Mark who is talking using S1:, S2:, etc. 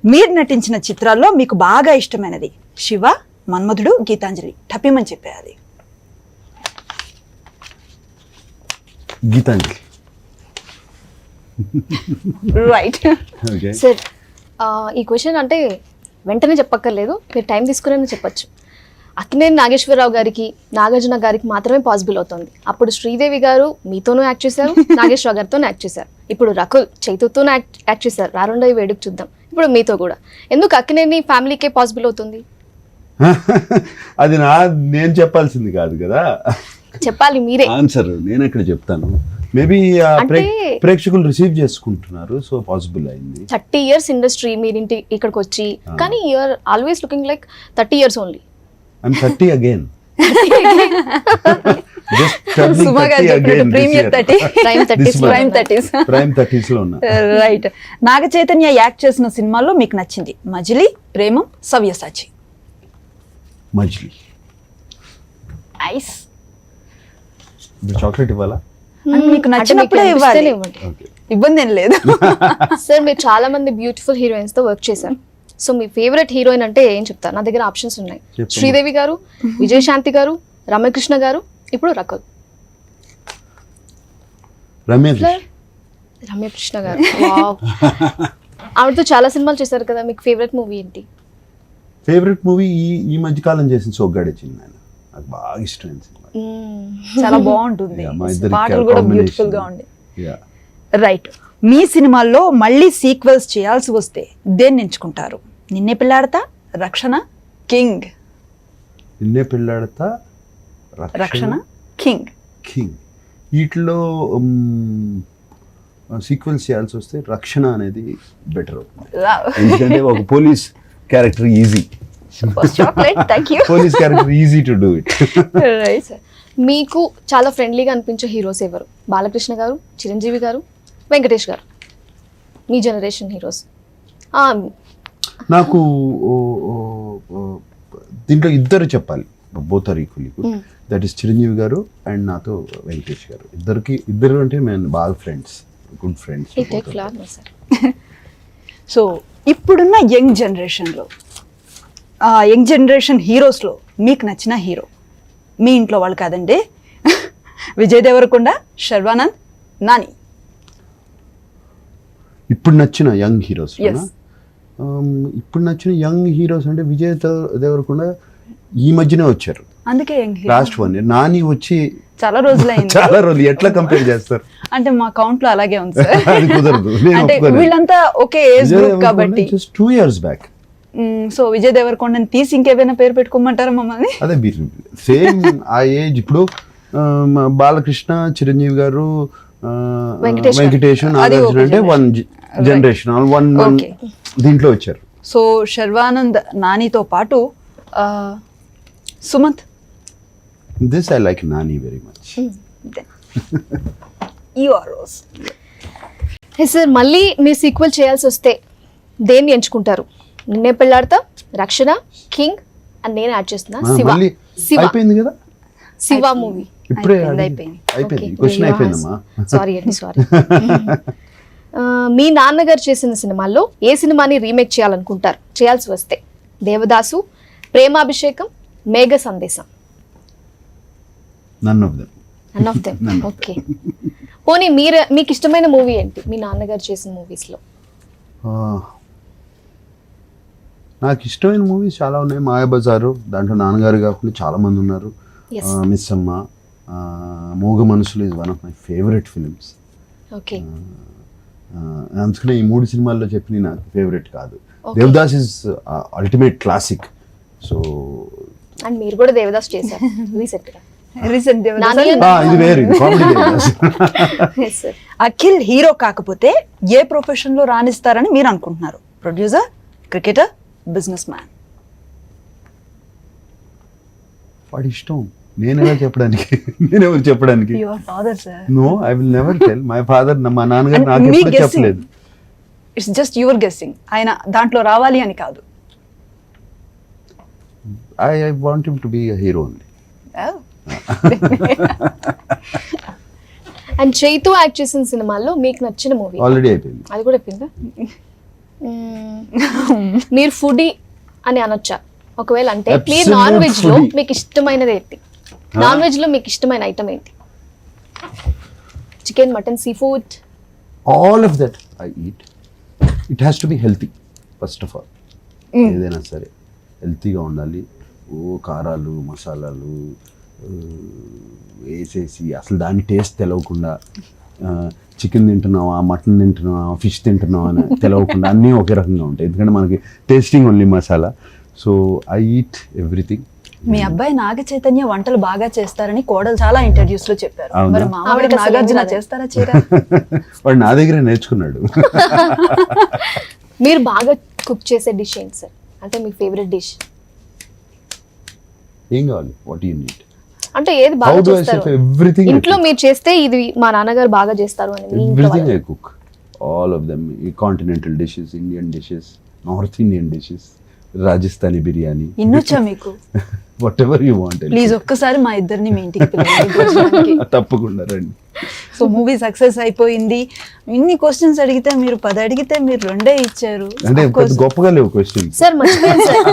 S1: మీరు నటించిన చిత్రాల్లో మీకు బాగా ఇష్టమైనది? శివ, మన్మధుడు, గీతాంజలి. టపిమని చెప్పేది.
S2: గీతాంజలి.
S1: రైట్.
S3: సార్ ఈ క్వశ్చన్ అంటే వెంటనే చెప్పక్కర్లేదు, మీరు టైం తీసుకునే చెప్పచ్చు. అక్కినేని నాగేశ్వరరావు గారికి, నాగార్జున గారికి మాత్రమే పాసిబుల్ అవుతుంది. అప్పుడు శ్రీదేవి గారు మీతోనూ యాక్ట్ చేశారు, నాగేశ్వరరావు గారితో యాక్ట్ చేశారు. ఇప్పుడు రకుల్ చైతూతోనూ యాక్ట్ చేశారు. రారుండవి వేడుకు చూద్దాం. ఇప్పుడు మీతో కూడా. ఎందుకు అక్కినేని ఫ్యామిలీకే పాసిబుల్ అవుతుంది?
S2: అది నేను చెప్పాల్సింది కాదు కదా,
S3: చెప్పాలి మీరే.
S2: ఆన్సర్ నేను ఎక్కడ చెప్తాను. మేబీ ప్రేక్షకులు రిసీవ్ చేసుకుంటున్నారు, సో పాసిబుల్ అయింది.
S3: 30 years ఇండస్ట్రీ, మీరింటి ఇక్కడికి వచ్చి, కానీ you are always looking like 30 years only.
S2: I'm 30 again. Just
S1: Suma garu చెప్పినట్టు ప్రీమియర్ 30, ప్రైమ్ 30s
S2: లో ఉన్నా.
S1: రైట్. నాగ చైతన్య యాక్ట్ చేసిన సినిమాల్లో మీకు నచ్చింది? మజిలీ, ప్రేమం, సవ్యసాచి.
S2: మజిలీ.
S1: ఐస్.
S2: చాక్లెట్ ఇవ్వాలా?
S1: మీకు నచ్చినప్పుడే ఇవ్వాలి, ఇబ్బంది ఏం లేదు.
S3: సార్ మీరు చాలా మంది బ్యూటిఫుల్ హీరోయిన్స్ తో వర్క్ చేశారు. సో మీ ఫేవరెట్ హీరోయిన్ అంటే ఏం చెప్తారు? నా దగ్గర ఆప్షన్స్ ఉన్నాయి. శ్రీదేవి గారు, విజయశాంతి గారు, రమ్యకృష్ణ గారు, ఇప్పుడు రకుల్. రమ్యకృష్ణ గారు. ఆవిడతో చాలా సినిమాలు చేశారు కదా, మీకు ఫేవరెట్ మూవీ ఏంటి?
S2: ఫేవరెట్ మూవీ ఈ మధ్య కాలం చేసిన సోగ్గాడే చిన్న, నాకు బాగా ఇష్టమైన సినిమా.
S1: చాలా బాగుంటుంది, పాటలు కూడా బ్యూటిఫుల్ గా ఉంది. రైట్. మీ సినిమాల్లో మళ్ళీ సీక్వెల్స్ చేయాల్సి వస్తే దేన్ని ఎంచుకుంటారు? నిన్నే పెళ్ళాడతా, రక్షణ, కింగ్.
S2: నిన్నే పెళ్ళాడతా,
S1: రక్షణ, కింగ్.
S2: వీటిలో సీక్వెల్స్ చేయాల్సి వస్తే రక్షణ అనేది బెటర్ అవుతుంది. ఎందుకంటే ఒక police character easy, police character easy to do it.
S3: మీకు చాలా ఫ్రెండ్లీగా అనిపించే హీరోస్ ఎవరు? బాలకృష్ణ గారు, చిరంజీవి గారు, వెంకటేష్ గారు, మీ జనరేషన్ హీరోస్.
S2: నాకు దీంట్లో ఇద్దరు చెప్పాలి, both are equally good. That is Chiranjeevi garu and నాతో వెంకటేష్ గారు. ఇద్దరు అంటే మేము బాగా ఫ్రెండ్స్, గుడ్ ఫ్రెండ్స్.
S1: సో ఇప్పుడున్న యంగ్ జనరేషన్ హీరోస్లో మీకు నచ్చిన హీరో? మీ ఇంట్లో వాళ్ళు కాదండి, విజయ్ దేవరకొండ, శర్వానంద్, నాని.
S2: ఇప్పుడు నచ్చిన యంగ్ హీరోస్ అంటే విజయ్ దేవరకొండ ఈ మధ్యనే వచ్చారు,
S1: అందుకే
S2: లాస్ట్ 1 year. నాని వచ్చి
S1: చాలా రోజులైంది.
S2: చాలా రోజులు, ఎట్లా కంపేర్ చేస్తారు?
S1: అంటే మా కౌంట్ లో అలాగే ఉంది సార్.
S2: అది కుదరదు.
S1: అంటే వీళ్ళంతా ఒకే ఏజ్ గ్రూప్ కాబట్టి.
S2: Just 2 years back.
S1: So Vijay దేవరకొండని తీసి ఇంకేమైనా పేరు పెట్టుకోమంటారా మమ్మల్ని?
S2: అదే మీరు సేమ్ ఆ ఏజ్. ఇప్పుడు బాలకృష్ణ, చిరంజీవి గారు, వెంకటేష్, నాగార్జున అంటే 1 generation, 1 దీంట్లో వచ్చారు.
S1: సో శర్వానంద్, నానితో పాటు Sumanth.
S2: This I like Nani very much.
S3: Sir మళ్ళీ మీరు సీక్వెల్ చేయాల్సి వస్తే దేన్ని ఎంచుకుంటారు? నిన్నే పెళ్ళాడతా, రక్షణ, కింగ్ అని నేను యాడ్ చేస్తున్నా.
S2: అయిపోయింది కదా
S3: శివ మూవీ.
S2: ఇప్పుడే అయిపోయింది. క్వశ్చన్ అయిపోయిందమ్మా.
S3: సారీ. మీ నాన్నగారు చేసిన సినిమాల్లో ఏ సినిమాని రీమేక్ చేయాల్సి వస్తే? Devadasu, Premabhishekam, Megha Sandesam.
S2: None of them.
S3: Okay. పోనీ మీకు ఇష్టమైన మూవీ ఏంటి మీ నాన్నగారు చేసిన మూవీస్ లో?
S2: నాకు ఇష్టమైన మూవీస్ చాలా ఉన్నాయి. మాయాబజారు, దాంట్లో నాన్నగారు కాకుండా చాలా మంది ఉన్నారు. మిస్ అమ్మ, Mooga Manasulu is one of my favourite films.
S3: Okay.
S2: అందుకనే ఈ 3 సినిమాల్లో చెప్పిన నాకు ఫేవరెట్ కాదు. Devadas is ultimate classic. So
S3: and మీరు కూడా దేవదాస్ చేశారు రీసెంట్
S2: ఇది వేరు, కామెడీ దేవదాస్.
S1: అఖిల్ హీరో కాకపోతే ఏ ప్రొఫెషన్ లో రాణిస్తారని మీరు అనుకుంటున్నారు? Producer, cricketer, businessman?
S2: వాడి ఇష్టం, నేనెవరు చెప్పడానికి? No, I will never tell. My father, మా నాన్నగారు నాకు ఎప్పుడు చెప్పలేదు.
S1: It's just your guessing. ఆయన దాంట్లో రావాలి అని కాదు.
S2: I want him to be a hero only.
S3: And Chaitu act చేసిన సినిమాల్లో మీకు నచ్చిన మూవీ?
S2: ఆల్రెడీ అయిపోయింది.
S3: అది కూడా అయిపోయిందా? మీరు ఫుడీ అని అనొచ్చా? ఒకవేళ అంటే మీరు
S2: Absolute
S3: నాన్ వెజ్ లో
S2: foodie.
S3: మీకు ఇష్టమైనది ఏంటి? నాన్ వెజ్ లో మీకు ఇష్టమైన ఐటమ్ ఏంటి? Chicken, mutton, sea food?
S2: All of that I eat. It has to be healthy first of all. ఏదైనా సరే హెల్తీగా ఉండాలి. ఓ కారాలు మసాలాలు వేసేసి అసలు దాని టేస్ట్ తెలవకుండా చికెన్ తింటున్నావా, మటన్ తింటున్నావా, ఫిష్ తింటున్నావా అని తెలవకుండా అన్నీ ఒకే రకంగా ఉంటాయి. ఎందుకంటే మనకి tasting only masala. So I eat everything.
S1: మీ అబ్బాయి నాగ చైతన్య వంటలు బాగా చేస్తారని కోడలు చాలా ఇంటర్వ్యూస్ లో చెప్పారు.
S2: అవునా?
S1: మరి మామూలుగా
S3: ఆవిడకి అసలు
S1: నాగార్జున
S3: ఏం రాదు.
S1: చేస్తారా చేయరా?
S2: వాడు నా దగ్గరే నేర్చుకున్నాడు.
S3: మీరు బాగా కుక్ చేసే డిష్ ఏంటి సార్? అంటే మీ ఫేవరెట్ డిష్
S2: ఏం కావాలి? What you need?
S3: అంటే ఏది
S2: హౌ
S3: బాగా
S2: డు ఐ
S3: చేస్తారు?
S2: సే ఎవ్రీథింగ్?
S3: ఇంట్లో మీరు చేస్తే ఇది మా నాన్నగారు బాగా చేస్తారు అని మీ ఇంట్లో
S2: ఎవ్రీథింగ్
S3: వాళ్ళు.
S2: I cook. All of them. Continental dishes, Indian dishes, north Indian dishes, Rajasthani biryani,
S1: ఇన్నొచ్చా మీకు?
S2: Whatever you want.
S1: Please ఒక్కసారి మా ఇద్దరిని మీ ఇంటికి పిలవండి భోజనానికి.
S2: తప్పకుండా రండి.
S1: సో మూవీ సక్సెస్ అయిపోయింది. ఇన్ని క్వశ్చన్స్ అడిగితే మీరు 10 అడిగితే మీరు 2 ఇచ్చారు.
S2: అంటే
S1: Of course.
S2: పెద్ద గొప్పగా లేవు క్వశ్చన్స్.
S3: సార్ మర్చిపోయాను సార్,